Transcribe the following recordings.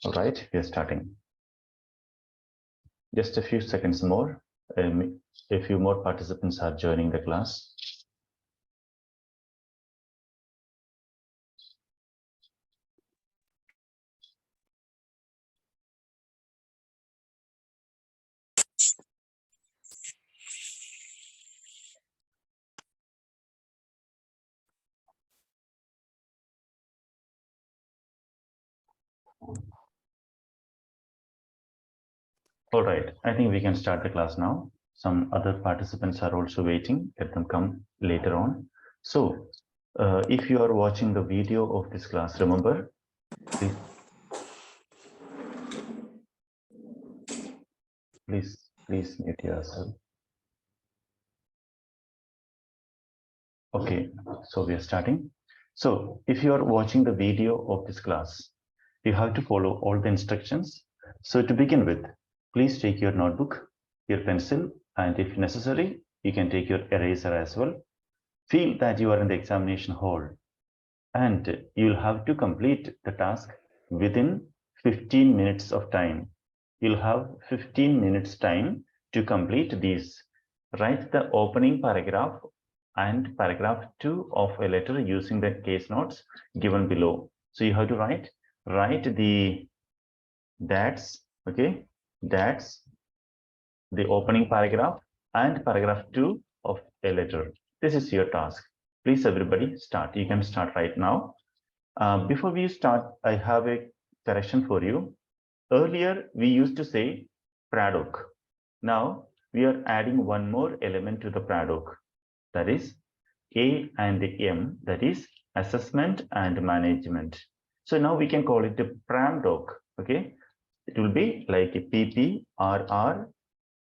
All right, we are starting. Just a few seconds more. A few more participants are joining the class. All right, I think we can start the class now. Some other participants are also waiting. Let them come later on. So, if you are watching the video of this class, remember, please mute yourself. Okay, so we are starting. So, if you are watching the video of this class, you have to follow all the instructions. So, to begin with, please take your notebook, your pencil, and if necessary, you can take your eraser as well. Feel that you are in the examination hall and you'll have to complete the task within 15 minutes of time. You'll have 15 minutes time to complete these. Write the opening paragraph and paragraph 2 of a letter using the case notes given below. So you have to write the that's, okay, that's the opening paragraph and paragraph 2 of a letter. This is your task. Please everybody start. You can start right now. Before we start, I have a correction for you. Earlier, we used to say PRADOC. Now, we are adding one more element to the PRADOC. That is A and M, that is assessment and management. So now we can call it the PRAMDOC. Okay, it will be like a PP, RR,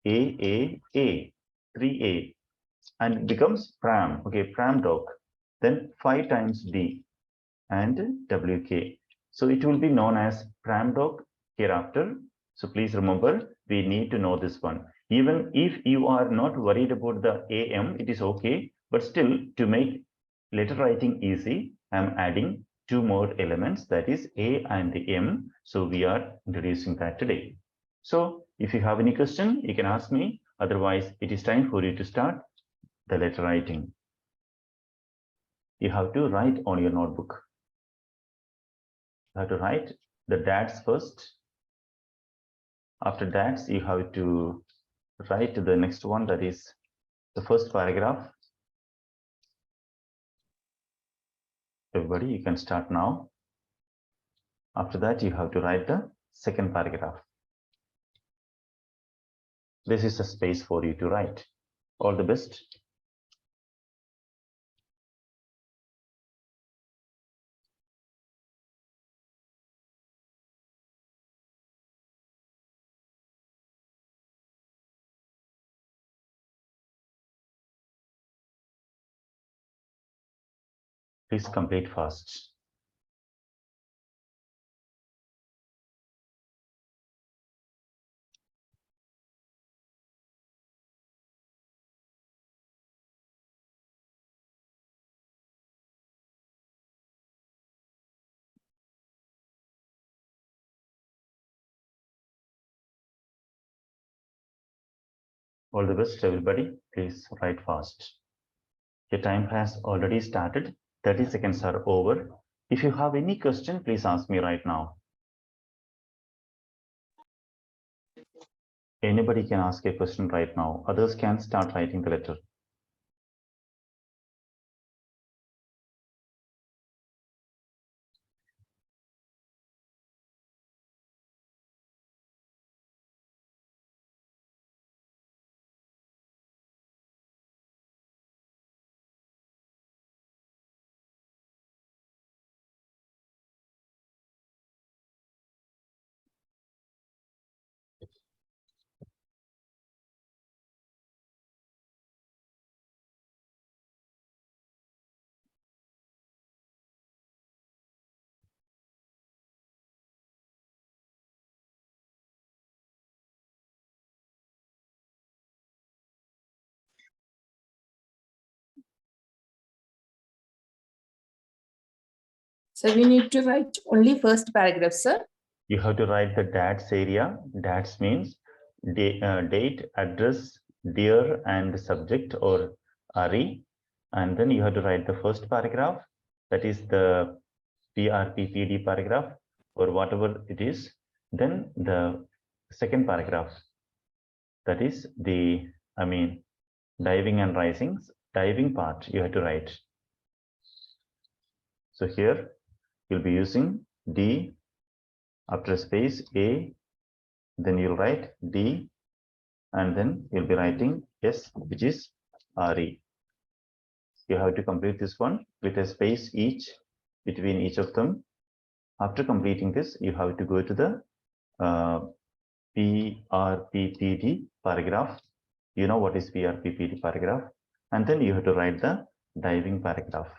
AAA, 3A, and it becomes PRAM. Okay, PRAMDOC. Then 5 times D and WK. So it will be known as PRAMDOC hereafter. So please remember, we need to know this one. Even if you are not worried about the AM, it is okay. But still, to make letter writing easy, I'm adding 2 more elements, that is A and the M. So we are introducing that today. So if you have any question, you can ask me. Otherwise, it is time for you to start the letter writing. You have to write on your notebook. You have to write the dates first. After that, you have to write the next one, that is the first paragraph. Everybody, you can start now. After that, you have to write the second paragraph. This is a space for you to write. All the best. Please complete fast. All the best, everybody. Please write fast. Your time has already started. 30 seconds are over. If you have any question, please ask me right now. Anybody can ask a question right now. Others can start writing the letter. So we need to write only first paragraph, sir? You have to write the DATS area. DATS means date, address, dear, and subject or RE. And then you have to write the first paragraph, that is the PRPPD paragraph or whatever it is. Then the second paragraph, that is the, diving and risings, diving part you have to write. So here you'll be using D after a space A, then you'll write D, and then you'll be writing S, which is RE. You have to complete this one with a space each between each of them. After completing this, you have to go to the PRPPD paragraph. You know what is PRPPD paragraph, and then you have to write the diving paragraph.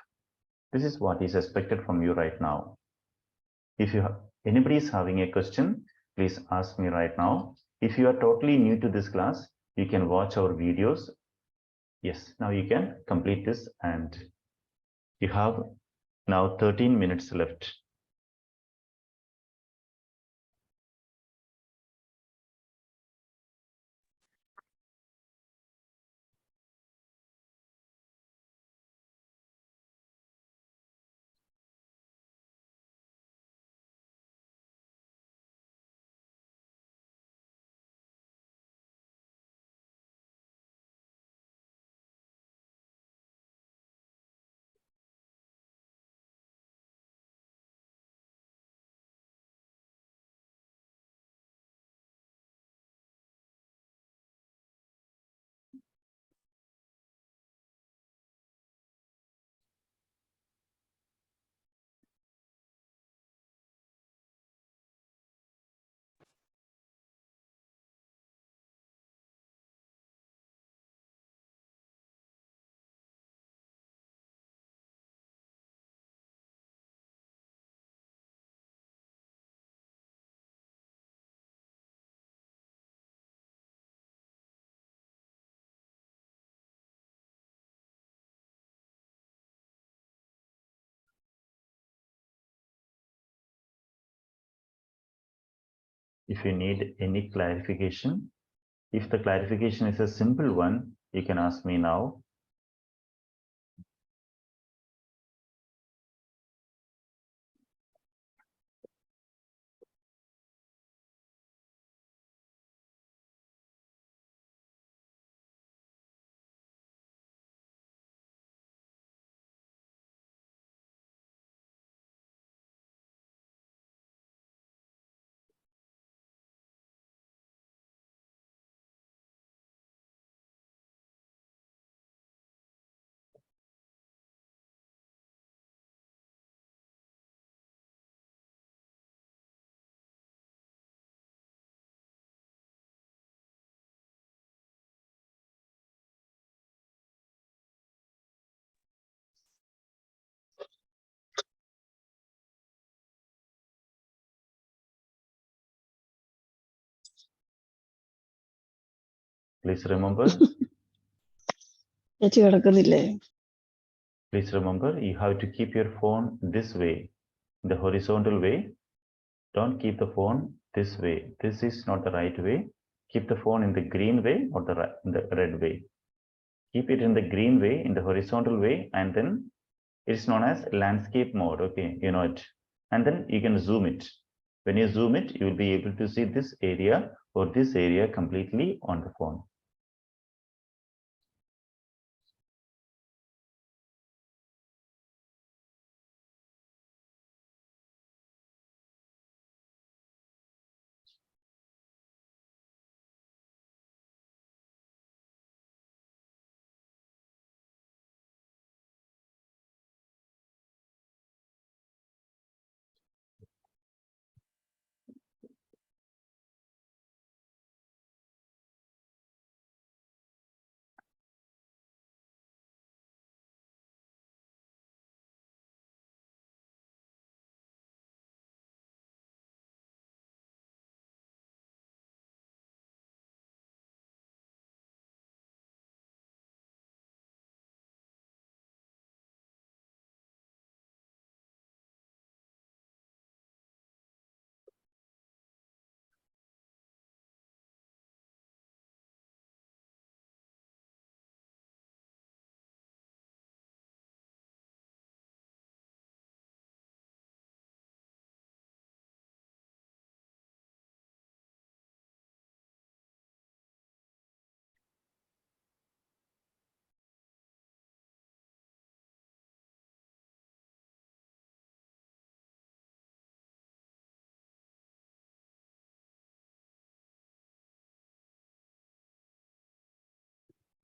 This is what is expected from you right now. If anybody is having a question, please ask me right now. If you are totally new to this class, you can watch our videos. Yes, now you can complete this, and you have now 13 minutes left. If you need any clarification, if the clarification is a simple one, you can ask me now. Please remember. Please remember, you have to keep your phone this way, the horizontal way. Don't keep the phone this way. This is not the right way. Keep the phone in the green way or the red way. Keep it in the green way, in the horizontal way, and then it's known as landscape mode. Okay, you know it. And then you can zoom it. When you zoom it, you will be able to see this area or this area completely on the phone.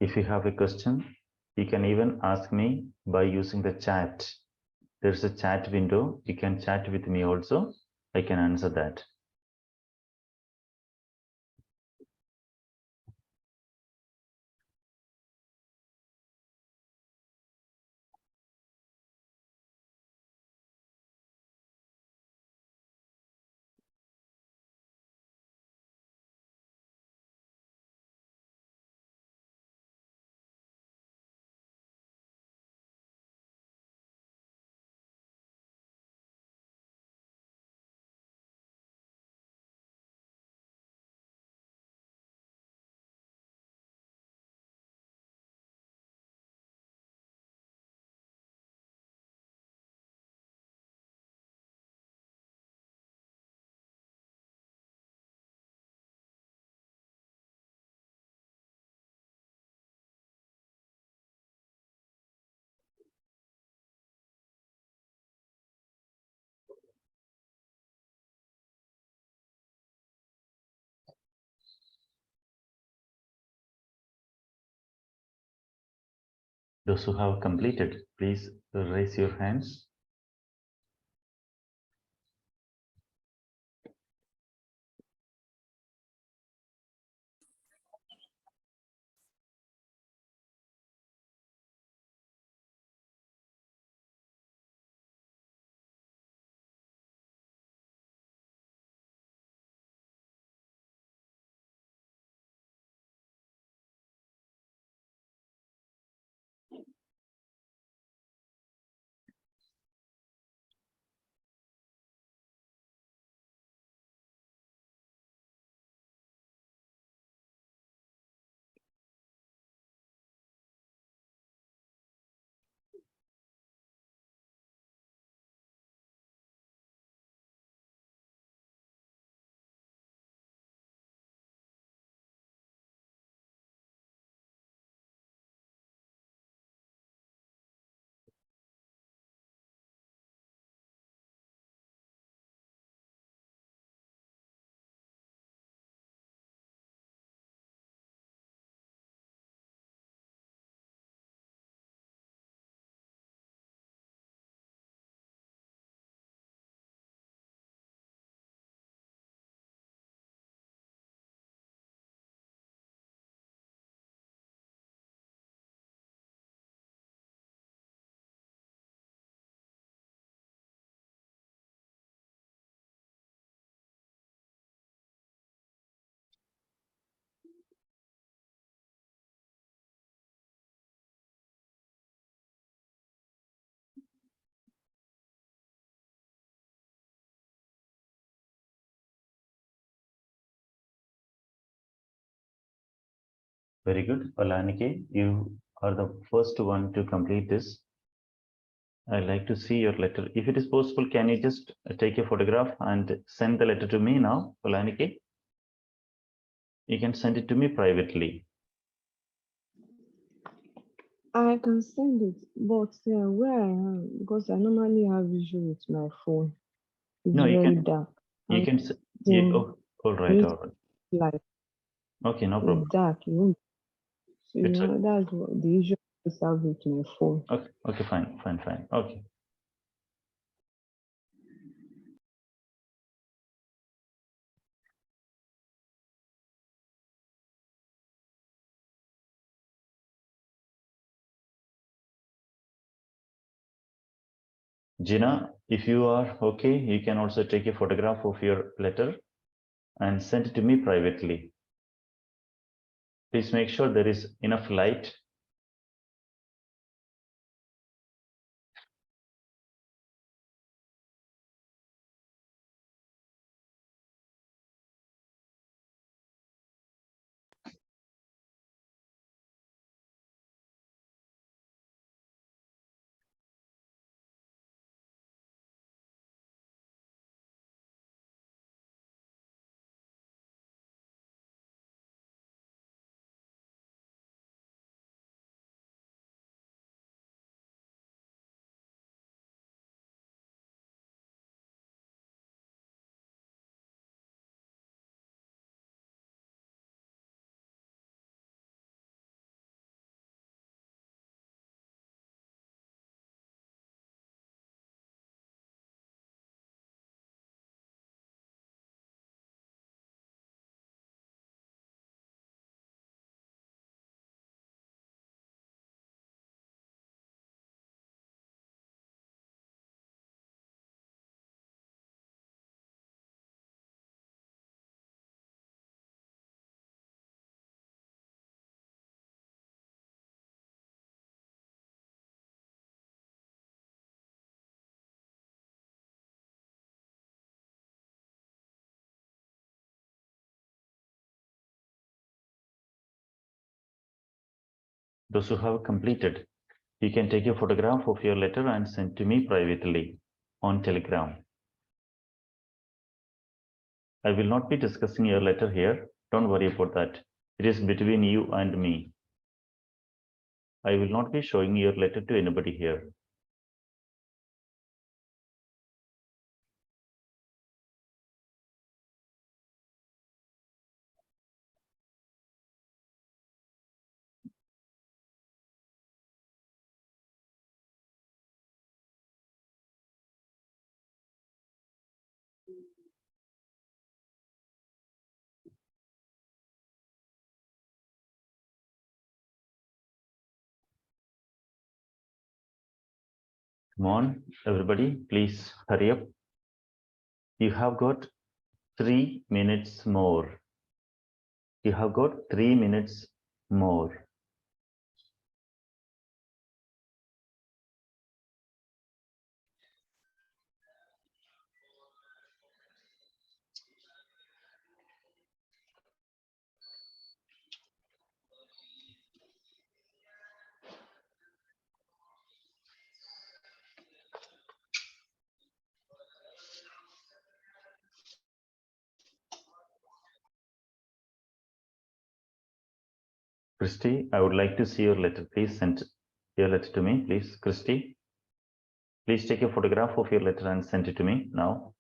If you have a question, you can even ask me by using the chat. There's a chat window. You can chat with me also. I can answer that. Those who have completed, please raise your hands. Very good. Olanike, you are the first one to complete this. I'd like to see your letter. If it is possible, can you just take a photograph and send the letter to me now, Olanike? You can send it to me privately. I can send it, but where I am, because I normally have issue with my phone. It's No, you very can. dark. You I'm can. Yeah, using oh, all right, all right. light. Okay, no problem. It's dark. You won't, It's okay. that's what the issue I have with my phone. Okay, okay, fine, fine, fine. Okay. Gina, if you are okay, you can also take a photograph of your letter and send it to me privately. Please make sure there is enough light. Those who have completed, you can take a photograph of your letter and send to me privately on Telegram. I will not be discussing your letter here. Don't worry about that. It is between you and me. I will not be showing your letter to anybody here. Come on, everybody, please hurry up. You have got 3 minutes more. You have got 3 minutes more. Christy, I would like to see your letter. Please send your letter to me, please. Christy, please take a photograph of your letter and send it to me now.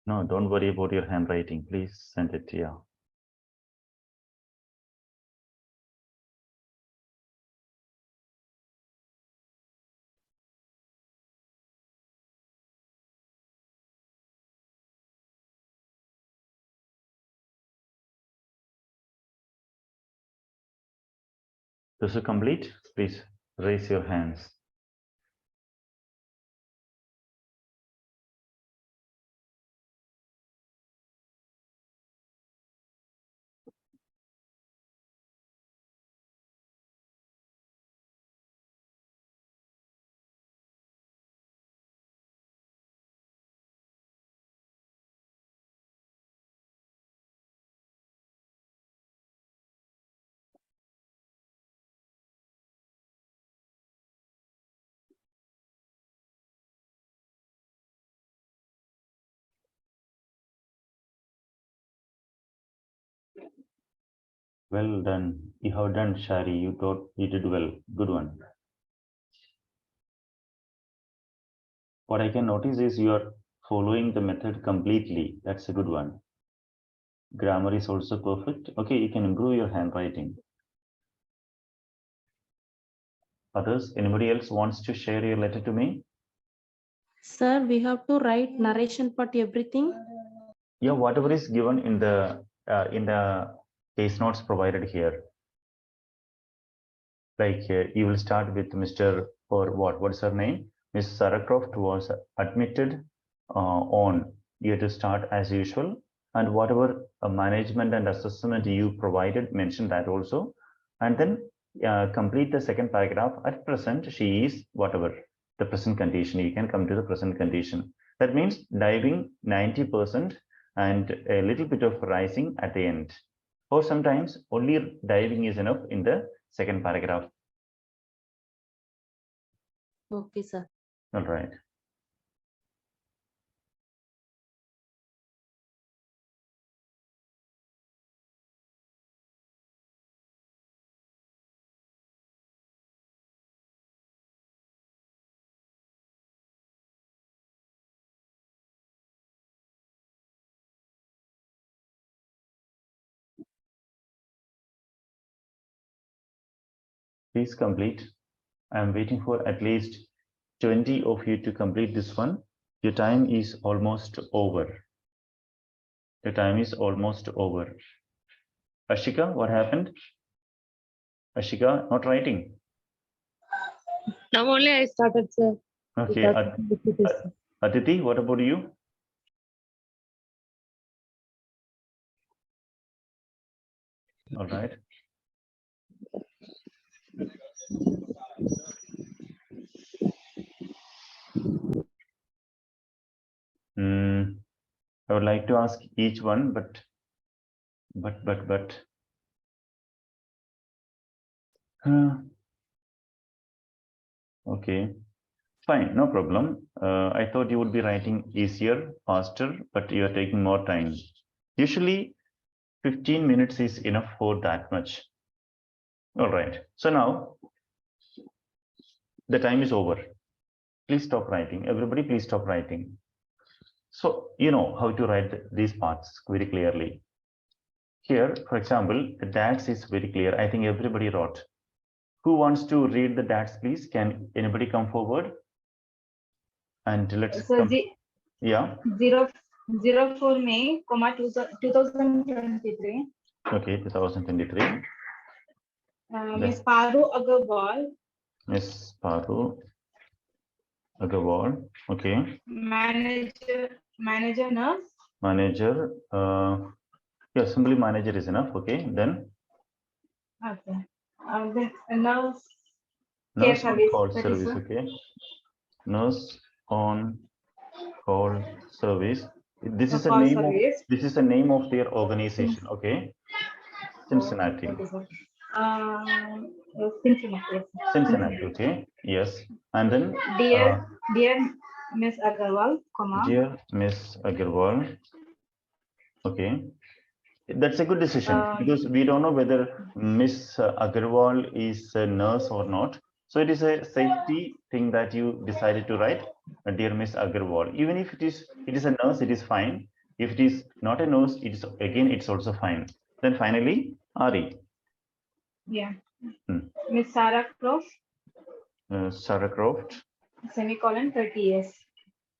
No, don't worry about your handwriting. Please send it here. Those who complete, please raise your hands. Well done. You have done, Shari. You did well. Good one. What I can notice is you are following the method completely. That's a good one. Grammar is also perfect. Okay, you can improve your handwriting. Others, anybody else wants to share your letter to me? Sir, we have to write narration part everything. Yeah, whatever is given in the case notes provided here. Like you will start with Mr. or what's her name? Miss Sarah Croft was admitted on. You have to start as usual, and whatever management and assessment you provided, mention that also, and then complete the second paragraph. At present, she is whatever the present condition. You can come to the present condition. That means diving 90% and a little bit of rising at the end. Or sometimes only diving is enough in the second paragraph. Okay, sir. All right. Please complete. I'm waiting for at least 20 of you to complete this one. Your time is almost over. The time is almost over. Ashika, what happened? Ashika, not writing. Now only I started, sir. Okay. Aditi, what about you? All right. I would like to ask each one, but. Okay, fine, no problem. I thought you would be writing easier, faster, but you are taking more time. Usually 15 minutes is enough for that much. All right, so now the time is over. Please stop writing. Everybody, please stop writing. So you know how to write these parts very clearly. Here, for example, the DAX is very clear. I think everybody wrote. Who wants to read the DAX, please? Can anybody come forward? And let's So yeah. 04 May, 2023. Okay, 2023. Miss Paru Agarwal. Miss Paru Agarwal. Okay. Manager nurse. Manager. Yeah, simply manager is enough. Okay, then. Okay. Then nurse. Nurse on service, call that is service. so. Okay. Nurse on call service. This is the Call name service. of. This is the name of their organization. Okay. Cincinnati. Okay, sir. Cincinnati. Cincinnati. Okay. Yes. And then. Dear Miss Agarwal, comma. Dear Miss Agarwal. Okay. That's a good decision because we don't know whether Miss Agarwal is a nurse or not. So it is a safety thing that you decided to write, dear Miss Agarwal. Even if it is a nurse, it is fine. If it is not a nurse, it's also fine. Then finally, Ari. Yeah. Miss Sarah Croft. Sarah Croft. Semicolon 30 years.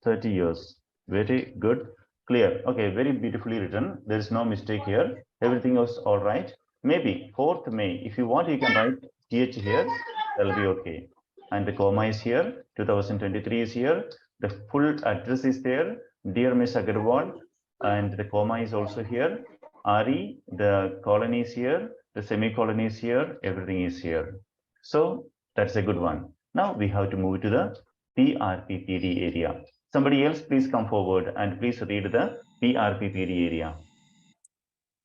30 years. Very good. Clear. Okay, very beautifully written. There is no mistake here. Everything was all right. Maybe 4th May. If you want, you can write TH here. That'll be okay. And the comma is here. 2023 is here. The full address is there. Dear Miss Agarwal. And the comma is also here. Ari, the colon is here. The semicolon is here. Everything is here. So that's a good one. Now we have to move to the PRPPD area. Somebody else, please come forward and please read the PRPPD area.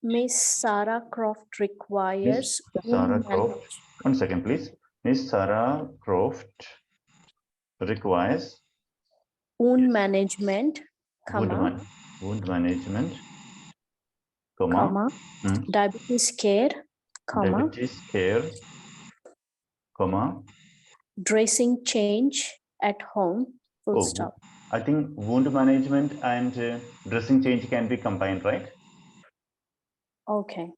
Miss Sarah Croft requires. Sarah Croft. 1 second, please. Miss Sarah Croft requires. Wound management, comma. Wound management, comma. Diabetes care, comma. Diabetes care, comma. Dressing change at home, full stop. I think wound management and dressing change can be combined, right? Okay.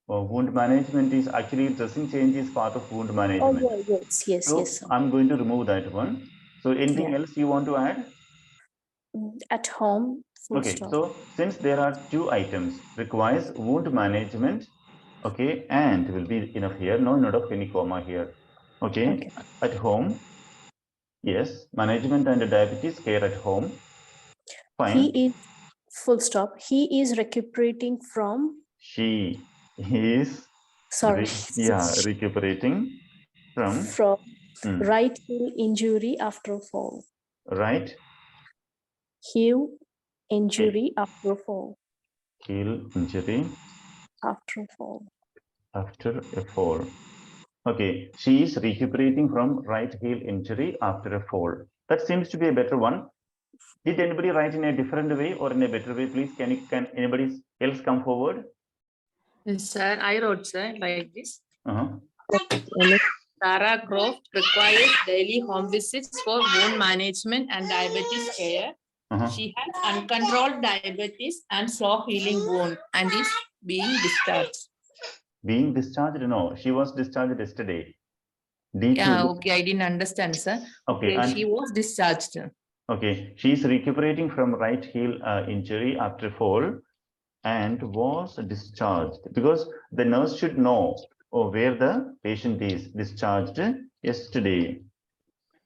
Wound management is actually dressing change is part of wound management. Oh, yes. So Yes. I'm going to remove that one. So anything else you want to add? At home, full okay, stop. so since there are 2 items, requires wound management, okay, and will be enough here. No note of any comma here. Okay. At home. Yes, management and diabetes care at home. Fine. He is, full stop. He is recuperating from. She is. Sorry. Recuperating from. Right heel injury after fall. Right. Heel injury after fall. Heel injury. After fall. After a fall. Okay, she is recuperating from right heel injury after a fall. That seems to be a better one. Did anybody write in a different way or in a better way? Please, can anybody else come forward? Yes, sir, I wrote, sir, like this. Sarah Croft requires daily home visits for wound management and diabetes care. She has uncontrolled diabetes and slow healing wound and is being discharged. Being discharged? No, she was discharged yesterday. Yeah, okay, I didn't understand, sir. Okay, and she was discharged. Okay, she is recuperating from right heel injury after fall. and was discharged, because the nurse should know where the patient is discharged yesterday.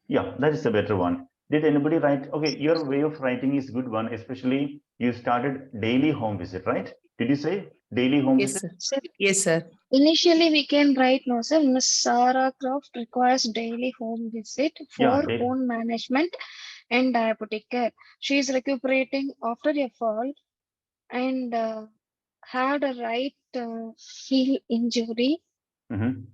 Yeah, that is a better one. Did anybody write? Okay, your way of writing is good one, especially you started daily home visit, right? Did you say daily home Yes, visit? sir. Yes, sir. Initially, we can write no, sir. Miss Sarah Croft requires daily home visit Yeah, for wound management and diabetic care. She is recuperating after a fall and had a right heel injury. Mhm.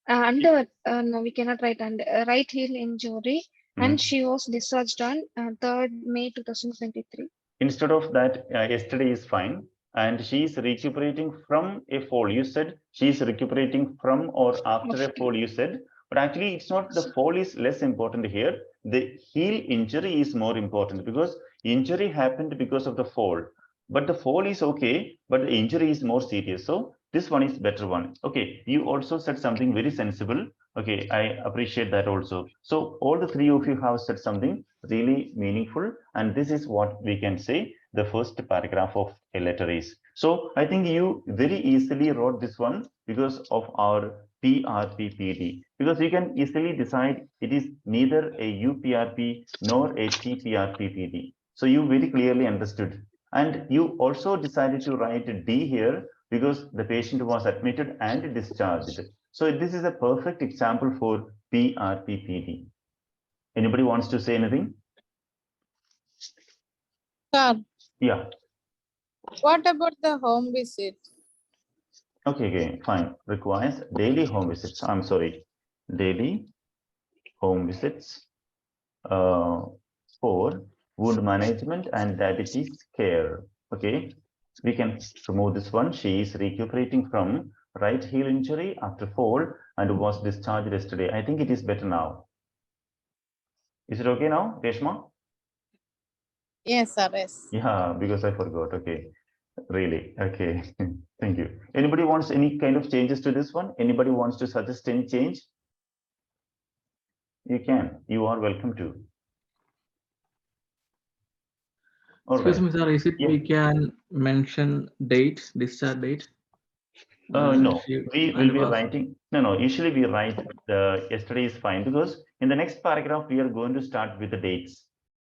No, we cannot write under right heel injury, and she was discharged on 3rd May 2023. Instead of that, yesterday is fine. And she is recuperating from a fall. You said she is recuperating from or after a fall, you said. But actually, it's not the fall is less important here. The heel injury is more important because injury happened because of the fall. But the fall is okay, but the injury is more serious. So this one is better one. Okay, you also said something very sensible. Okay, I appreciate that also. So all the three of you have said something really meaningful, and this is what we can say the first paragraph of a letter is. So I think you very easily wrote this one because of our PRPPD, because you can easily decide it is neither a UPRP nor a TPRPPD. So you very clearly understood, and you also decided to write D here because the patient was admitted and discharged. So this is a perfect example for PRPPD. Anybody wants to say anything? Sir, Yeah. what about the home visit? Okay, fine. Requires daily home visits. I'm sorry, daily home visits for wound management and diabetes care. Okay, we can remove this one. She is recuperating from right heel injury after fall and was discharged yesterday. I think it is better now. Is it okay now, Reshma? Yes, sir. Yes. Yeah, because I forgot. Okay, really. Okay, thank you. Anybody wants any kind of changes to this one? Anybody wants to suggest any change? You can. You are welcome to. All Excuse right. me, sir. Is it Yeah. we can mention dates, discharge date? No, She- we when will be was- writing. No. Usually we write the yesterday is fine because in the next paragraph we are going to start with the dates.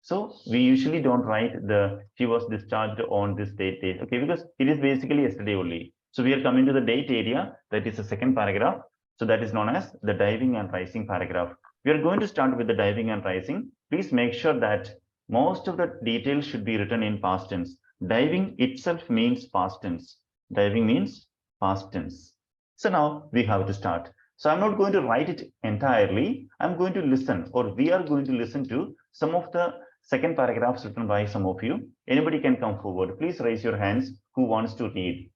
So we usually don't write the she was discharged on this date. Okay, because it is basically yesterday only. So we are coming to the date area. That is the second paragraph. So that is known as the diving and rising paragraph. We are going to start with the diving and rising. Please make sure that most of the details should be written in past tense. Diving itself means past tense. Diving means past tense. So now we have to start. So I'm not going to write it entirely. I'm going to listen, or we are going to listen to some of the second paragraphs written by some of you. Anybody can come forward. Please raise your hands who wants to read.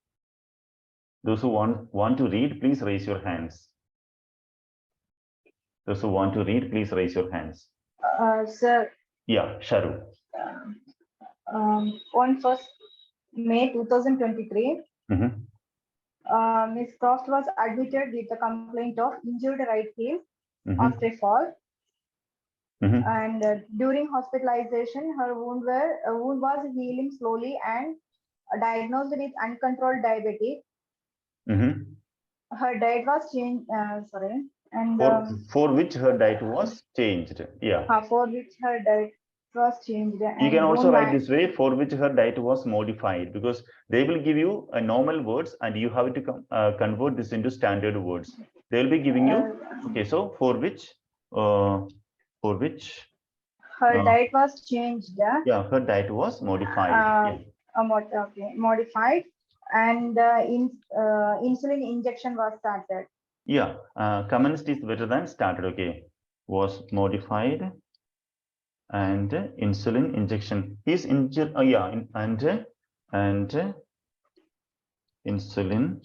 Those who want to read, please raise your hands. Those who want to read, please raise your hands. Sir, Yeah, Sharu. on 1st May 2023, Ms. Croft was admitted with a complaint of injured right heel after a fall. And during hospitalization, her wound was healing slowly and diagnosed with uncontrolled diabetes. Her diet was changed. For which her diet was changed. Yeah. For which her diet was changed. You can also write this way, for which her diet was modified, because they will give you a normal words and you have to convert this into standard words. They will be giving you. Okay, so for which her diet was changed. Yeah, her diet was modified. Modified, and insulin injection was started. Yeah, commenced is better than started. Okay, was modified, and insulin injection is injured. And insulin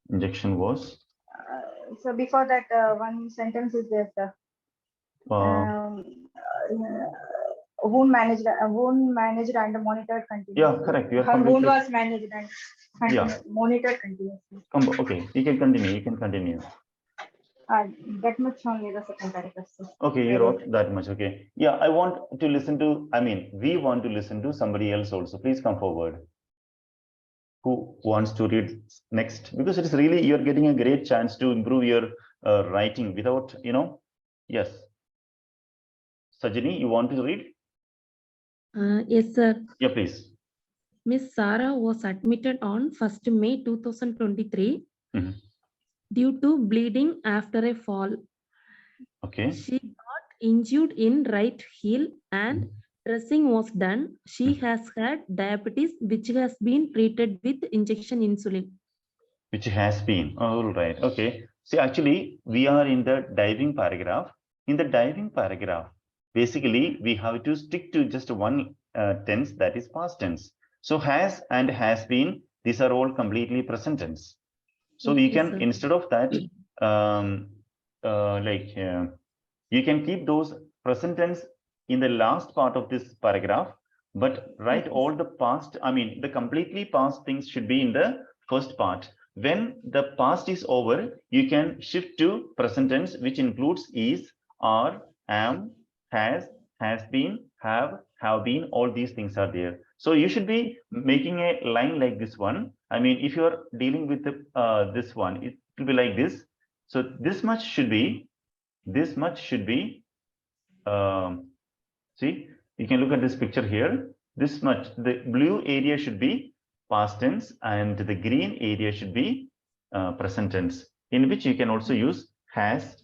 injection was. So before that, one sentence is there, sir. Wound managed and monitored continuously. Yeah, correct. Her wound was managed and monitored continuously. Okay, you can continue. You can continue. That much only the second paragraph. Okay, you wrote that much. Okay. Yeah, I want to listen to. I mean, we want to listen to somebody else also. Please come forward. who wants to read next? Because it is really, you're getting a great chance to improve your writing without, yes. Sajini, you want to read? Yes, sir. Yeah, please. Miss Sarah was admitted on 1st May 2023 due to bleeding after a fall. Okay. She got injured in right heel and dressing was done. She has had diabetes, which has been treated with injection insulin. Which has been, all right, okay. See, actually, we are in the diving paragraph. In the diving paragraph, basically, we have to stick to just one tense, that is past tense. So has and has been, these are all completely present tense. So we can, sir. instead of that, you can keep those present tense in the last part of this paragraph, but write all the past, the completely past things should be in the first part. When the past is over, you can shift to present tense, which includes is, are, am, has been, have been, all these things are there. So you should be making a line like this one. If you are dealing with this one, it will be like this. So this much should be, see, you can look at this picture here. This much, the blue area should be past tense and the green area should be present tense, in which you can also use has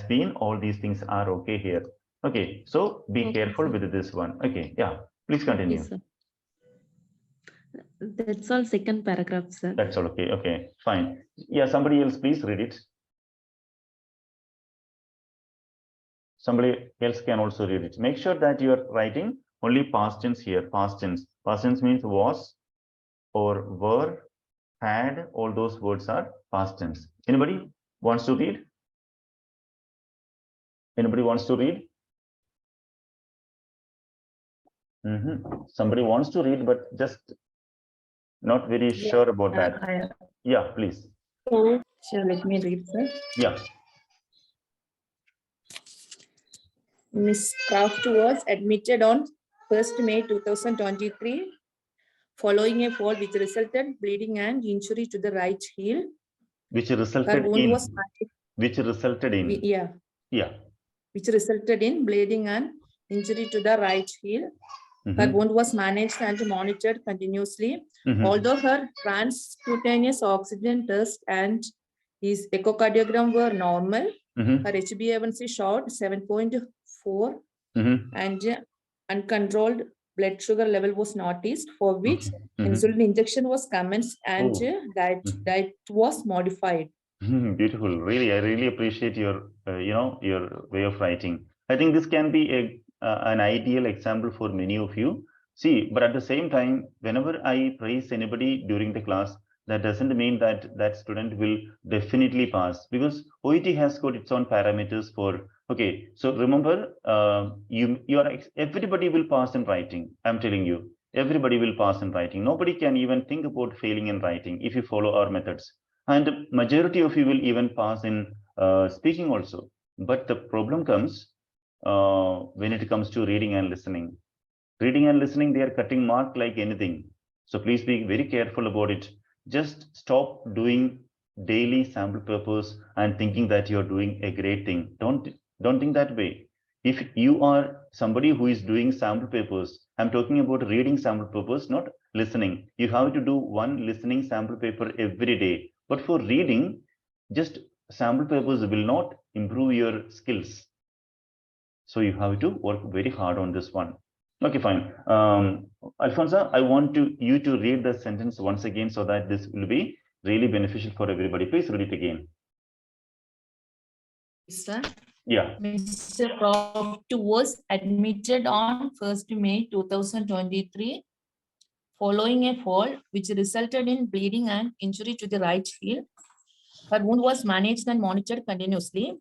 been, all these things are okay here. Okay, so be careful with this one. Okay, yeah, please continue. Yes, sir. That's all second paragraph, sir. That's all okay. Okay, fine. Yeah, somebody else, please read it. Somebody else can also read it. Make sure that you are writing only past tense here. Past tense. Past tense means was or were, had, all those words are past tense. Anybody wants to read? Anybody wants to read? Somebody wants to read, but just not very sure about that. Yeah, please. Sure, let me read, sir. Yeah. Miss Kraft was admitted on 1st May 2023 following a fall which resulted bleeding and injury to the right heel. Which resulted in. Which resulted in. Yeah. Which resulted in bleeding and injury to the right heel. Her wound was managed and monitored continuously. Although her transcutaneous oxygen test and his echocardiogram were normal, her HbA1c showed 7.4 and uncontrolled blood sugar level was noticed, for which insulin injection was commenced and diet was modified. Beautiful. Really, I really appreciate your, your way of writing. I think this can be an ideal example for many of you. See, but at the same time, whenever I praise anybody during the class, that doesn't mean that that student will definitely pass, because OET has got its own parameters for. Okay, so remember, everybody will pass in writing. I'm telling you, everybody will pass in writing. Nobody can even think about failing in writing if you follow our methods. And majority of you will even pass in speaking also. But the problem comes when it comes to reading and listening. Reading and listening, they are cutting mark like anything. So please be very careful about it. Just stop doing daily sample papers and thinking that you're doing a great thing. Don't think that way. If you are somebody who is doing sample papers, I'm talking about reading sample papers, not listening. You have to do one listening sample paper every day. But for reading, just sample papers will not improve your skills. So you have to work very hard on this one. Okay, fine. Alfonso, I want you to read the sentence once again so that this will be really beneficial for everybody. Please read it again. Sir. Yeah. Mr. Croft was admitted on 1st May 2023 following a fall which resulted in bleeding and injury to the right heel. Her wound was managed and monitored continuously.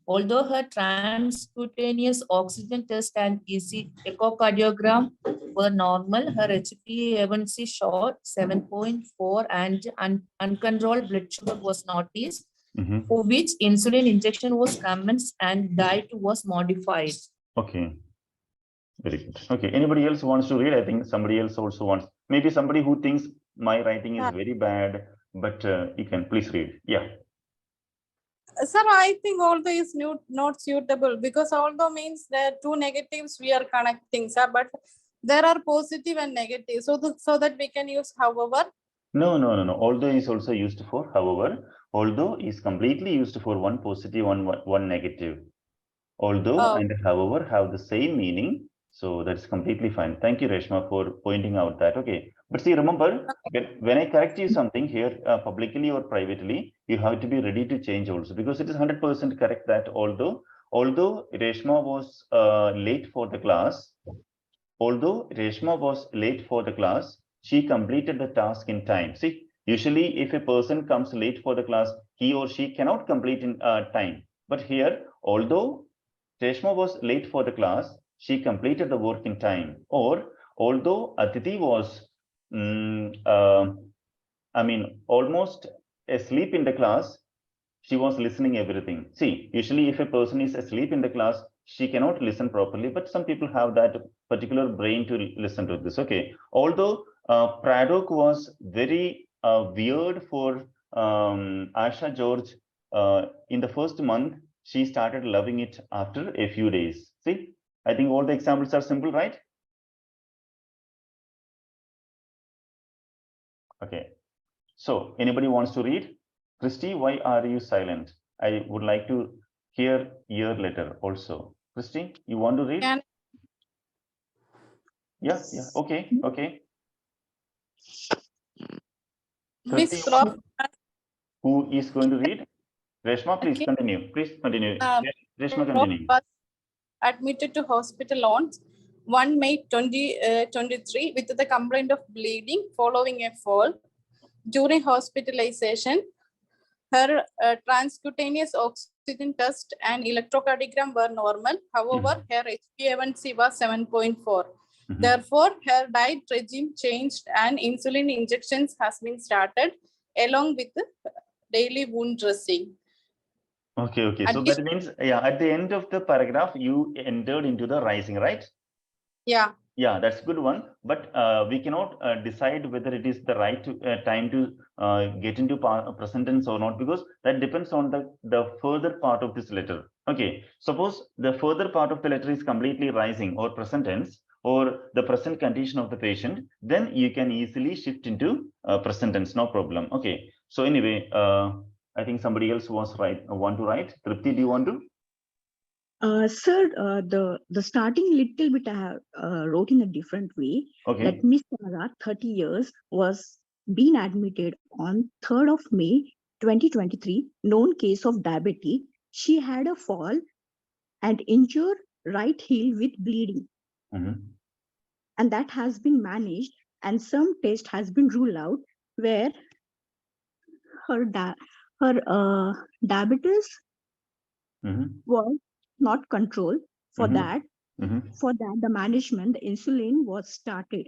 Although her transcutaneous oxygen test and echocardiogram were normal, her HbA1c showed 7.4 and uncontrolled blood sugar was noticed, for which insulin injection was commenced and diet was modified. Okay, very good. Okay, anybody else wants to read? I think somebody else also wants. Maybe somebody who thinks my writing is very bad, but you can please read. Yeah. Sir, I think although is not suitable because although means there are two negatives we are connecting, sir, but there are positive and negative. So that we can use however. No. Although is also used for however. Although is completely used for one positive, one negative. Although and however have the same meaning. So that's completely fine. Thank you, Reshma, for pointing out that. Okay. But see, remember, when I correct you something here publicly or privately, you have to be ready to change also, because it is 100% correct that although Reshma was late for the class, she completed the task in time. See, usually if a person comes late for the class, he or she cannot complete in time. But here, although Reshma was late for the class, she completed the work in time. Or although Aditi was, almost asleep in the class, she was listening everything. See, usually if a person is asleep in the class, she cannot listen properly, but some people have that particular brain to listen to this. Okay. Although Pradok was very weird for Asha George in the first month, she started loving it after a few days. See, I think all the examples are simple, right? Okay. So anybody wants to read? Christy, why are you silent? I would like to hear your letter also. Christy, you want to read? Yeah. Okay. Miss Christy, who is going to read? Reshma, please Okay. continue. Reshma, Prof continue. was admitted to hospital on 1 May 2023 with the complaint of bleeding following a fall. During hospitalization, her transcutaneous oxygen test and electrocardiogram were normal. However, her HbA1c was 7.4. Therefore, her diet regime changed and insulin injections has been started along with daily wound dressing. Okay. So that means, at the end of the paragraph, you entered into the rising, right? Yeah. Yeah, that's a good one. But we cannot decide whether it is the right time to get into present tense or not, because that depends on the further part of this letter. Okay, suppose the further part of the letter is completely rising or present tense or the present condition of the patient, then you can easily shift into present tense, no problem. Okay, so anyway, I think somebody else want to write. Tripti, do you want to? Sir, the starting little bit I have wrote in a different way. Okay. That Miss Tara, 30 years, was being admitted on 3rd of May 2023, known case of diabetes. She had a fall and injured right heel with bleeding. And that has been managed, and some test has been ruled out where her diabetes was not controlled. For that, the management, the insulin was started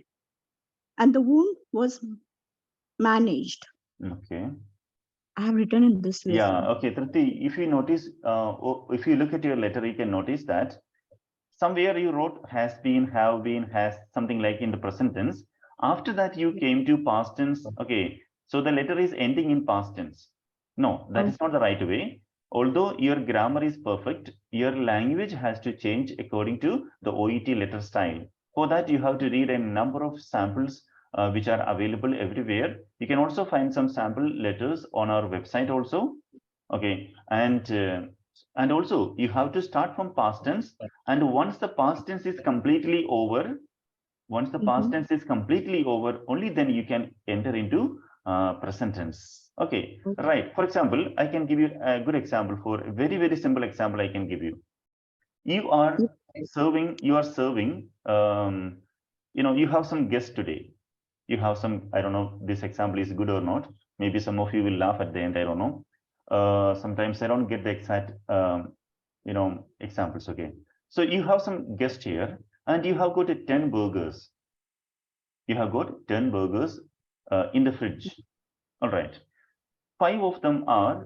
and the wound was managed. Okay. I have written in this way. Yeah, okay, Tripti, if you notice, if you look at your letter, you can notice that somewhere you wrote has been, have been, has, something like in the present tense. After that, you came to past tense. Okay, so the letter is ending in past tense. No, that is not the right way. Although your grammar is perfect, your language has to change according to the OET letter style. For that, you have to read a number of samples which are available everywhere. You can also find some sample letters on our website also. Okay, and also you have to start from past tense. And once the past tense is completely over, only then you can enter into present tense. Okay, right. For example, I can give you a good example for a very, very simple example I can give you. You are serving, you have some guests today. You have some, I don't know, this example is good or not. Maybe some of you will laugh at the end, I don't know. Sometimes I don't get the exact, examples, okay. So you have some guest here and you have got 10 burgers. You have got 10 burgers in the fridge. All right. 5 of them are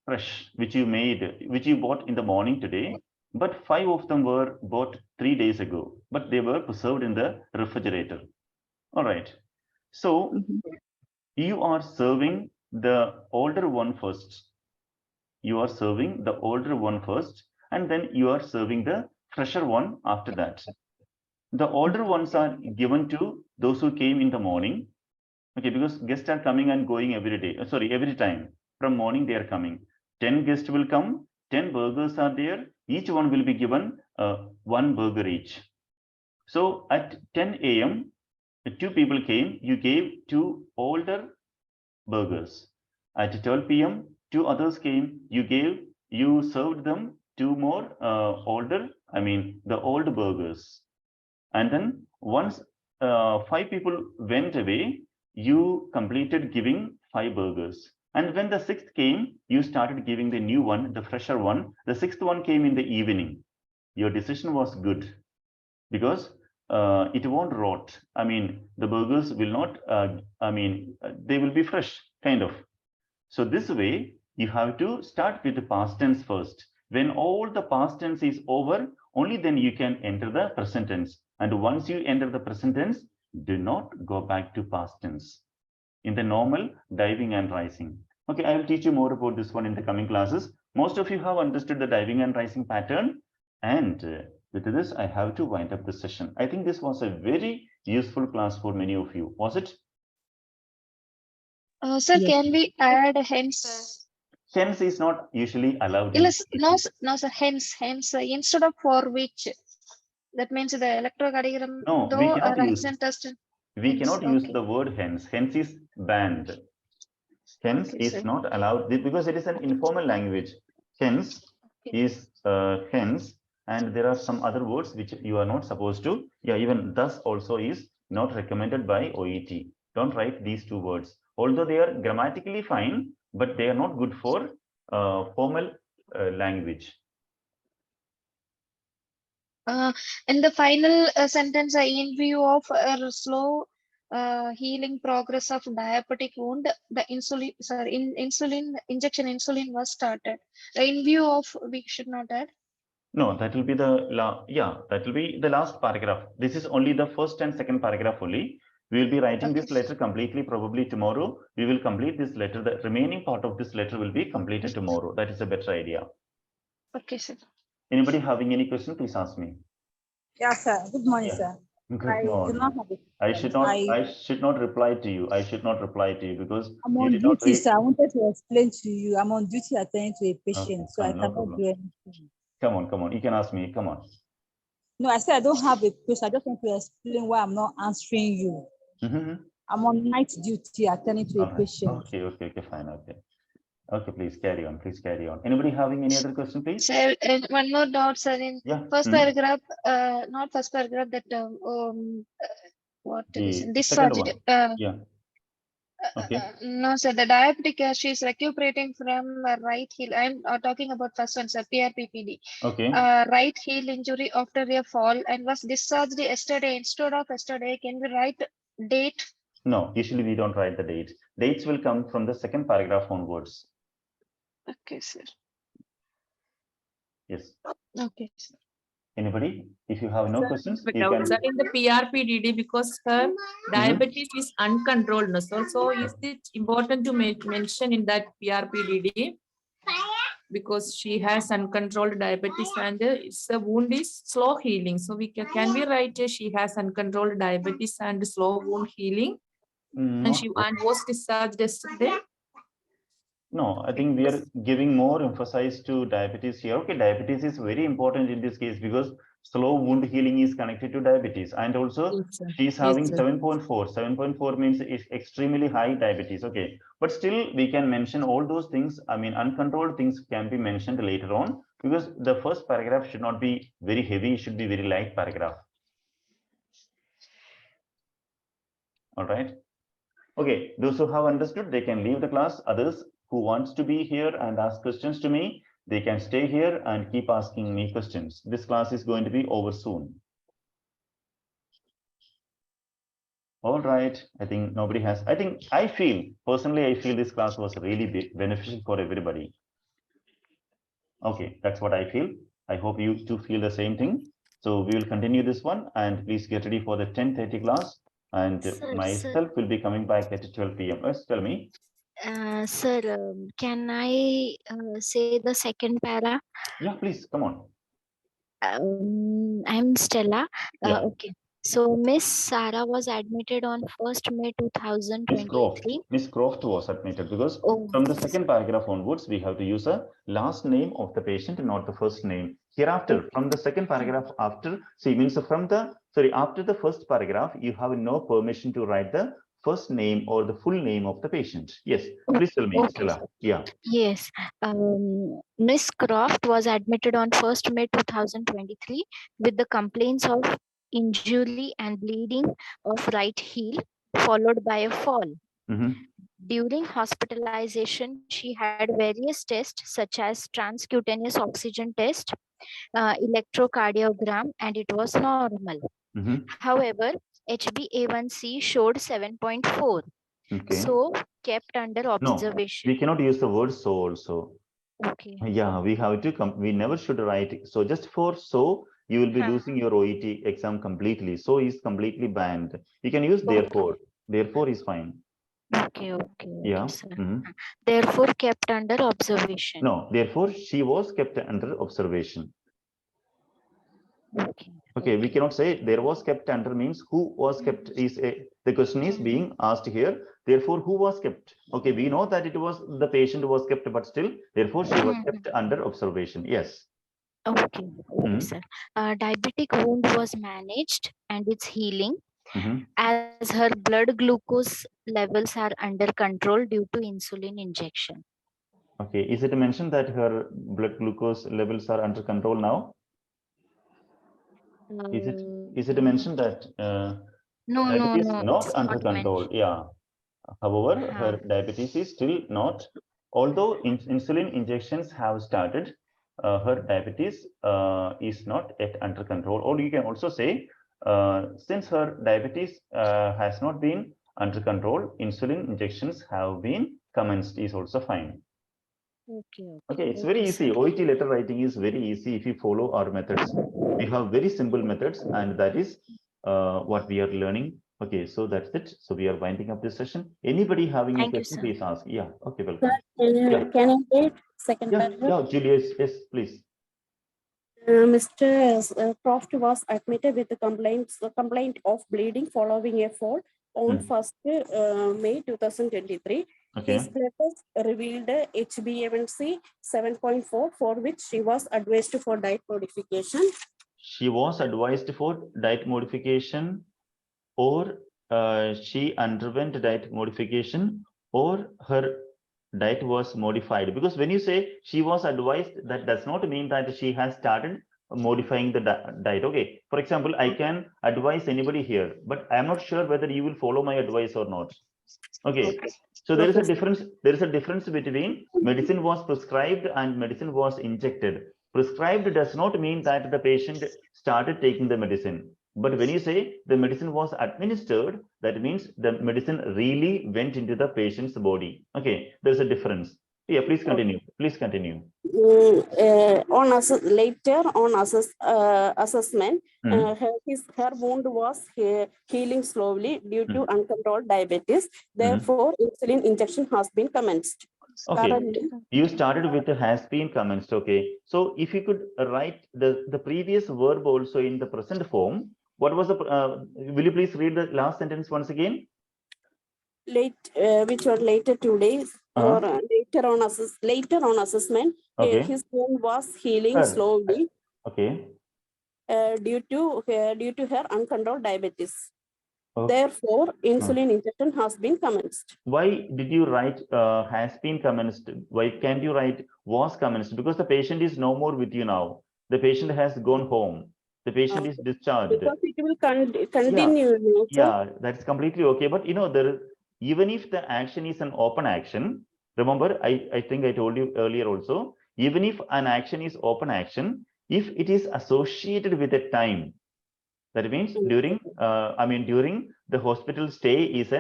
fresh, which you bought in the morning today, but 5 of them were bought 3 days ago, but they were preserved in the refrigerator. All right. So Mhm. you are serving the older one first. You are serving the older one first, and then you are serving the fresher one after that. The older ones are given to those who came in the morning. Okay, because guests are coming and going every day. Sorry, every time. From morning they are coming. 10 guests will come, 10 burgers are there. Each one will be given one burger each. So at 10 a.m., 2 people came, you gave 2 older burgers. At 12 p.m., 2 others came, you served them 2 more the old burgers. And then once 5 people went away, you completed giving 5 burgers. And when the 6th came, you started giving the new one, the fresher one. The 6th one came in the evening. Your decision was good because it won't rot. The burgers will not, they will be fresh, kind of. So this way, you have to start with the past tense first. When all the past tense is over, only then you can enter the present tense. And once you enter the present tense, do not go back to past tense in the normal diving and rising. Okay, I will teach you more about this one in the coming classes. Most of you have understood the diving and rising pattern. And with this, I have to wind up the session. I think this was a very useful class for many of you. Was it? Sir, Yes. can we add hence? Hence is not usually allowed. Yes, no, sir, hence, instead of for which. That means the electrocardiogram, No, we though cannot use. Rising test. We Hence, cannot use okay. the word hence. Hence is banned. Hence Okay, is sir. not allowed because it is an informal language. Hence Okay. is hence, and there are some other words which you are not supposed to. Yeah, even thus also is not recommended by OET. Don't write these 2 words. Although they are grammatically fine, but they are not good for formal language. In the final sentence, in view of slow healing progress of diabetic wound, the insulin injection was started. In view of, we should not add. No, that will be that will be the last paragraph. This is only the first and second paragraph only. We will be writing this letter completely probably tomorrow. We will complete this letter. The remaining part of this letter will be completed tomorrow. That is a better idea. Okay, sir. Anybody having any question, please ask me. Yeah, sir. Good morning, Yeah. sir. Good morning. I should not reply to you. I should not reply to you because I'm on duty, sir. I wanted to explain to you. I'm on duty attending to a patient, so I cannot do anything. Come on. You can ask me. Come on. No, I said I don't have a question. I just want to explain why I'm not answering you. I'm on night duty attending to a patient. Okay, fine. Okay, please carry on. Anybody having any other question, please? Sir, one more doubt, sir. In first paragraph, not first paragraph, that what is discharged? Okay. No, sir. The diabetic, she is recuperating from right heel. I'm talking about first one, sir. PRPPD. Okay. Right heel injury after a fall and was discharged yesterday. Instead of yesterday, can we write date? No, usually we don't write the date. Dates will come from the second paragraph onwards. Okay, sir. Yes. Okay, sir. Anybody? If you have no questions, you Without can. in the PRPDD, because her diabetes is uncontrolled. So is it important to mention in that PRPDD? Because she has uncontrolled diabetes and the wound is slow healing. So we can we write she has uncontrolled diabetes and slow wound healing? And was discharged yesterday? No, I think we are giving more emphasis to diabetes here. Okay, diabetes is very important in this case because slow wound healing is connected to diabetes. And also she's having 7.4. 7.4 means it's extremely high diabetes. Okay, but still we can mention all those things. Uncontrolled things can be mentioned later on because the first paragraph should not be very heavy. It should be very light paragraph. All right. Okay, those who have understood, they can leave the class. Others who wants to be here and ask questions to me, they can stay here and keep asking me questions. This class is going to be over soon. All right, I think nobody has. Personally, I feel this class was really beneficial for everybody. Okay, that's what I feel. I hope you too feel the same thing. So we will continue this one and please get ready for the 10:30 class. and Sir, myself will be coming back at 12 p.m. Yes, tell me. Sir, can I say the second para? Yeah, please, come on. I'm Stella. Yeah. Okay. So Miss Sarah was admitted on 1st May Miss Croft. 2023. Miss Croft was admitted because Oh, from the second paragraph onwards, we have to use a last name of the patient, not the first name. Hereafter, from the second paragraph after, so it means from the, sorry, after the first paragraph, you have no permission to write the first name or the full name of the patient. Yes, please tell me, okay. Stella. Yeah. Yes. Miss Croft was admitted on 1st May 2023 with the complaints of injury and bleeding of right heel followed by a fall. During hospitalization, she had various tests such as transcutaneous oxygen test, electrocardiogram, and it was normal. However, HbA1c showed 7.4. Okay. So kept under observation. No, we cannot use the word so also. Okay. Yeah, we have to come. We never should write. So just for so, you will be losing your OET exam completely. So is completely banned. You can use therefore. Therefore is fine. Okay. Yeah. Sir. Therefore kept under observation. No, therefore she was kept under observation. Okay, we cannot say there was kept under means who was kept is a, the question is being asked here. Therefore, who was kept? Okay, we know that it was the patient was kept, but still, therefore, she was kept under observation. Yes. Okay, sir. Diabetic wound was managed and it's healing as her blood glucose levels are under control due to insulin injection. Okay, is it mentioned that her blood glucose levels are under control now? Is it mentioned that diabetes No, not it's under not control? mentioned. Yeah. However, her diabetes is still not, although insulin injections have started, her diabetes is not yet under control. Or you can also say, since her diabetes has not been under control, insulin injections have been commenced is also fine. Okay, it's very easy. OET letter writing is very easy if you follow our methods. We have very simple methods, and that is what we are learning. Okay, so that's it. So we are winding up this session. Anybody having a question, please ask. Yeah, okay, welcome. Can I read second paragraph? Yeah, Julius, yes, please. Mr. Croft was admitted with the complaint of bleeding following a fall on 1st May 2023. Okay. His blood test revealed HbA1c 7.4, for which she was advised for diet modification. She was advised for diet modification, or she underwent diet modification, or her diet was modified. Because when you say she was advised, that does not mean that she has started modifying the diet. Okay, for example, I can advise anybody here, but I am not sure whether you will follow my advice or not. Okay, so there is a difference. There is a difference between medicine was prescribed and medicine was injected. Prescribed does not mean that the patient started taking the medicine. But when you say the medicine was administered, that means the medicine really went into the patient's body. Okay, there's a difference. Yeah, please continue. Please continue. Later on assessment, her wound was healing slowly due to uncontrolled diabetes. Therefore, insulin injection has been commenced. Okay, you started with the has been commenced. Okay, so if you could write the previous verb also in the present form, what was the will you please read the last sentence once again? Which were later 2 days or later on assessment. Okay. His wound was healing slowly. Okay. Due to her uncontrolled diabetes. Therefore, insulin injection has been commenced. Why did you write has been commenced? Why can't you write was commenced? Because the patient is no more with you now. The patient has gone home. The patient is discharged. Because it will continue. Yeah, that's completely okay. But you know, even if the action is an open action, remember, I think I told you earlier also, even if an action is open action, if it is associated with a time, that means during during the hospital stay is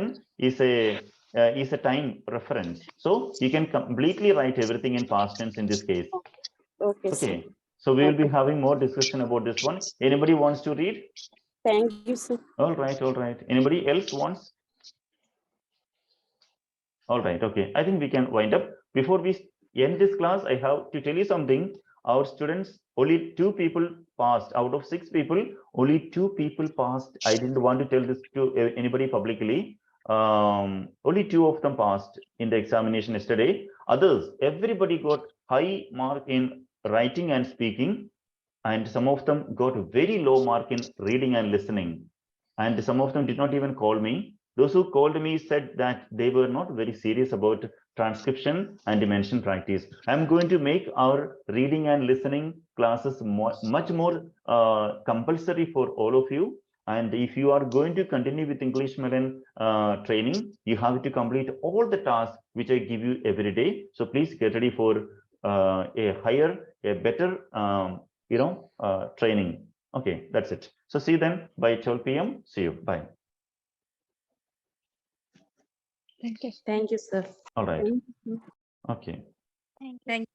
a time reference. So you can completely write everything in past tense in this case. Okay. So we will be having more discussion about this one. Anybody wants to read? Thank you, sir. All right, all right. Anybody else wants? All right, okay. I think we can wind up. Before we end this class, I have to tell you something. Our students, only 2 people passed. Out of 6 people, only 2 people passed. I didn't want to tell this to anybody publicly. Only 2 of them passed in the examination yesterday. Others, everybody got high mark in writing and speaking, and some of them got a very low mark in reading and listening. And some of them did not even call me. Those who called me said that they were not very serious about transcription and dimension practice. I'm going to make our reading and listening classes much more compulsory for all of you. And if you are going to continue with English Melon training, you have to complete all the tasks which I give you every day. So please get ready for a better, training. Okay, that's it. So see you then by 12 p.m. See you. Bye. Thank you. Thank you, sir. All right. Thank you. Okay. Thank you. Thank